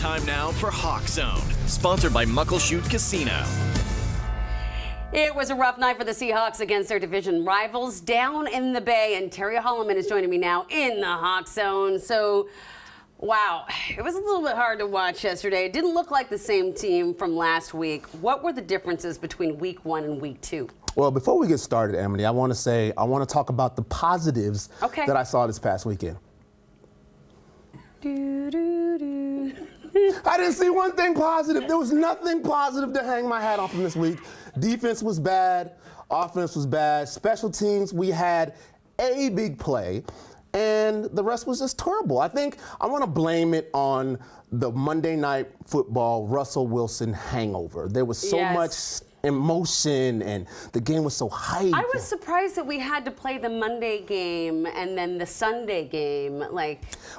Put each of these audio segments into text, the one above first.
Time now for Hawk Zone, sponsored by Muckleshoot Casino. It was a rough night for the Seahawks against their division rivals down in the Bay, and Terry Hollimon is joining me now in the Hawk Zone. So, wow, it was a little bit hard to watch yesterday. It didn't look like the same team from last week. What were the differences between week 1 and week 2? Well, before we get started, Emily, I want to talk about the positives that I saw this past weekend. I didn't see one thing positive. There was nothing positive to hang my hat on from this week. Defense was bad. Offense was bad. Special teams, we had a big play, and the rest was just terrible. I think I want to blame it on the Monday Night Football Russell Wilson hangover. There was so much emotion, and the game was so hyped. I was surprised that we had to play the Monday game and then the Sunday game.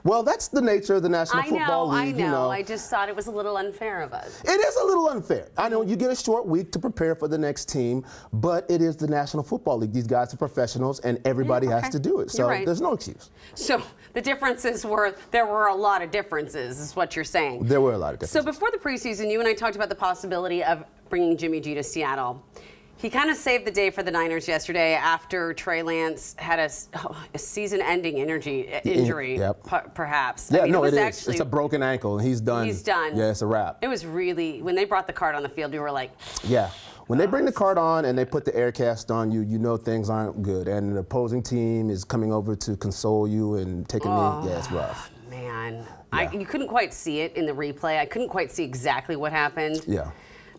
Well, that's the nature of the National Football League. I know. I just thought it was a little unfair of us. It is a little unfair. I know you get a short week to prepare for the next team, but it is the National Football League. These guys are professionals, and everybody has to do it. So there's no excuse. So the differences were, there were a lot of differences, is what you're saying. There were a lot of differences. So before the preseason, you and I talked about the possibility of bringing Jimmy G to Seattle. He kind of saved the day for the Niners yesterday after Trey Lance had a season-ending injury, perhaps. Yeah, no, it is. It's a broken ankle, and he's done. He's done. Yeah, it's a wrap. It was really, when they brought the card on the field, we were like, yeah. When they bring the card on and they put the air cast on you, you know things aren't good. And the opposing team is coming over to console you and take a knee. Yeah, it's rough. Man, Yeah. you couldn't quite see it in the replay. I couldn't quite see exactly what happened. Yeah.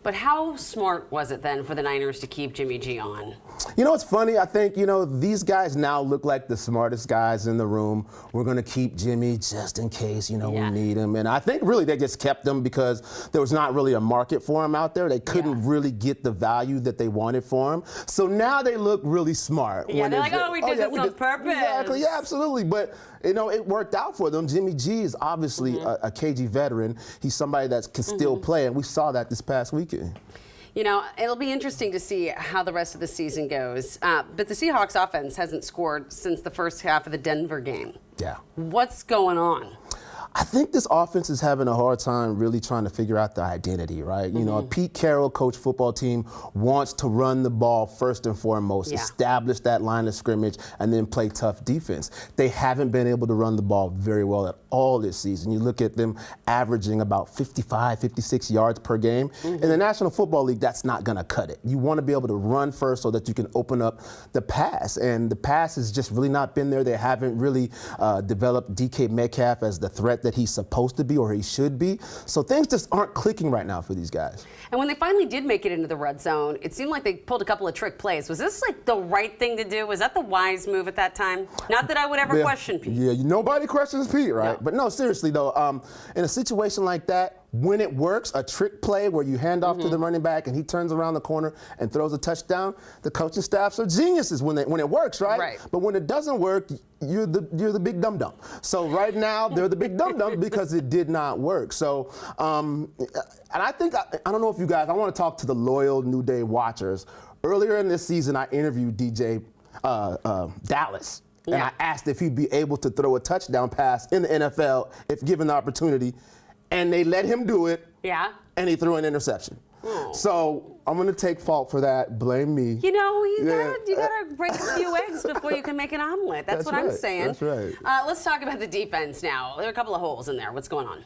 But how smart was it then for the Niners to keep Jimmy G on? You know, it's funny. I think, these guys now look like the smartest guys in the room. We're going to keep Jimmy just in case, we need him. And I think really they just kept him because there was not really a market for him out there. They couldn't really get the value that they wanted for him. So now they look really smart. Yeah, they're like, we did this on purpose. Exactly, yeah, absolutely. But, it worked out for them. Jimmy G is obviously a KG veteran. He's somebody that can still play, and we saw that this past weekend. It'll be interesting to see how the rest of the season goes. But the Seahawks offense hasn't scored since the first half of the Denver game. Yeah. What's going on? I think this offense is having a hard time really trying to figure out the identity, right? A Pete Carroll coach football team wants to run the ball first and foremost, establish that line of scrimmage, and then play tough defense. They haven't been able to run the ball very well at all this season. You look at them averaging about 55, 56 yards per game. In the National Football League, that's not going to cut it. You want to be able to run first so that you can open up the pass, and the pass has just really not been there. They haven't really developed DK Metcalf as the threat that he's supposed to be or he should be. So things just aren't clicking right now for these guys. And when they finally did make it into the red zone, it seemed like they pulled a couple of trick plays. Was this the right thing to do? Was that the wise move at that time? Not that I would ever question Pete. Yeah, nobody questions Pete, right? No. But no, seriously though, in a situation like that, when it works, a trick play where you hand off to the running back and he turns around the corner and throws a touchdown, the coaching staffs are geniuses when it works, right? Right. But when it doesn't work, you're the big dum-dum. So right now, they're the big dum-dum because it did not work. So, and I think, I don't know if you guys, I want to talk to the loyal New Day watchers. Earlier in this season, I interviewed DJ Dallas. And I asked if he'd be able to throw a touchdown pass in the NFL if given the opportunity. And they let him do it. Yeah. And he threw an interception. Oh. So I'm going to take fault for that. Blame me. You gotta break a few eggs before you can make an omelet. That's what I'm saying. That's right. Let's talk about the defense now. There are a couple of holes in there. What's going on?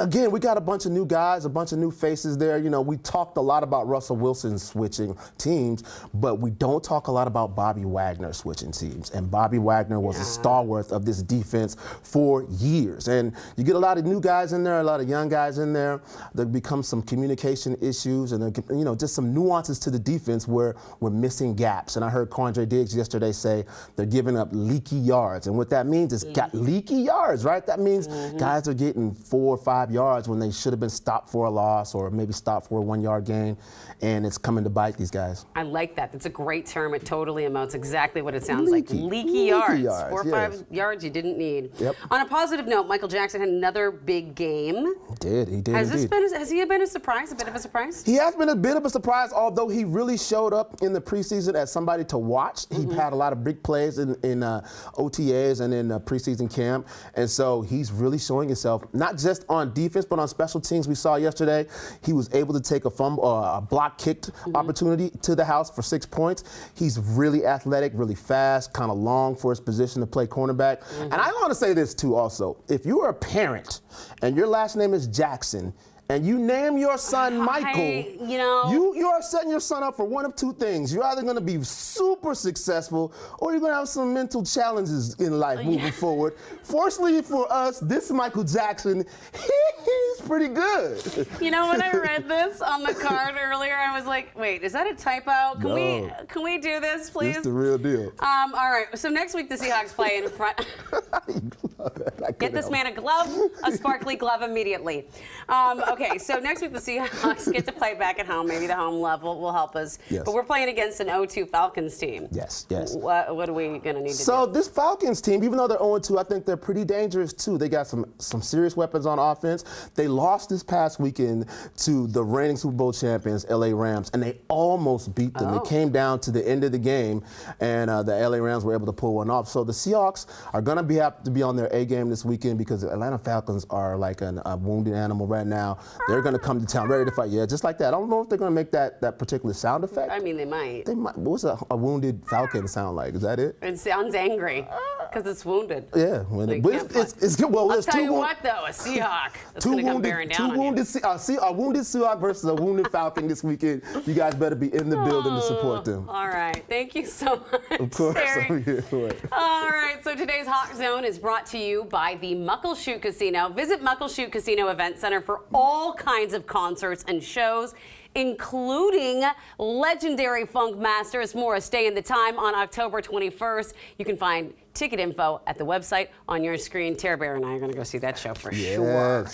Again, we got a bunch of new guys, a bunch of new faces there. We talked a lot about Russell Wilson switching teams, but we don't talk a lot about Bobby Wagner switching teams. And Bobby Wagner was a stalwart of this defense for years. And you get a lot of new guys in there, a lot of young guys in there. There become some communication issues and just some nuances to the defense where we're missing gaps. And I heard Quandre Diggs yesterday say they're giving up leaky yards. And what that means is got leaky yards, right? That means guys are getting 4 or 5 yards when they should have been stopped for a loss or maybe stopped for a 1-yard gain, and it's coming to bite these guys. I like that. That's a great term. It totally emotes exactly what it sounds like. Leaky yards. 4 or 5 yards you didn't need. Yep. On a positive note, Michael Jackson had another big game. He did. Has he been a surprise, a bit of a surprise? He has been a bit of a surprise, although he really showed up in the preseason as somebody to watch. He had a lot of big plays in OTAs and in preseason camp, and so he's really showing himself, not just on defense, but on special teams. We saw yesterday, he was able to take a block kicked opportunity to the house for 6 points. He's really athletic, really fast, kind of long for his position to play cornerback. And I want to say this too also. If you are a parent and your last name is Jackson, and you name your son Michael, you are setting your son up for one of two things. You're either going to be super successful or you're going to have some mental challenges in life moving forward. Fortunately for us, this Michael Jackson, he's pretty good. You know, when I read this on the card earlier, I was like, wait, is that a typo? Can we do this, please? It's the real deal. All right, so next week the Seahawks play in front. Get this man a glove, a sparkly glove immediately. Okay, so next week the Seahawks get to play back at home. Maybe the home level will help us. Yes. But we're playing against an 0-2 Falcons team. Yes. What are we going to need to do? So this Falcons team, even though they're 0-2, I think they're pretty dangerous too. They got some serious weapons on offense. They lost this past weekend to the reigning Super Bowl champions, LA Rams, and they almost beat them. It came down to the end of the game, and the LA Rams were able to pull one off. So the Seahawks are going to have to be on their A game this weekend because the Atlanta Falcons are like a wounded animal right now. They're going to come to town ready to fight. Yeah, just like that. I don't know if they're going to make that particular sound effect. I mean, they might. What's a wounded falcon sound like? Is that it? It sounds angry because it's wounded. Yeah. It's good. Well, I'll tell you what, though, a Seahawk that's going to come bearing down on you. A wounded Seahawk versus a wounded Falcon this weekend. You guys better be in the building to support them. All right. Thank you so much, Of course, Terry. I'm here for it. All right. So today's Hawk Zone is brought to you by the Muckleshoot Casino. Visit Muckleshoot Casino Event Center for all kinds of concerts and shows, including legendary Funk Masters Morris Day in the Time on October 21st. You can find ticket info at the website on your screen. Tara Bear and I are going to go see that show for sure.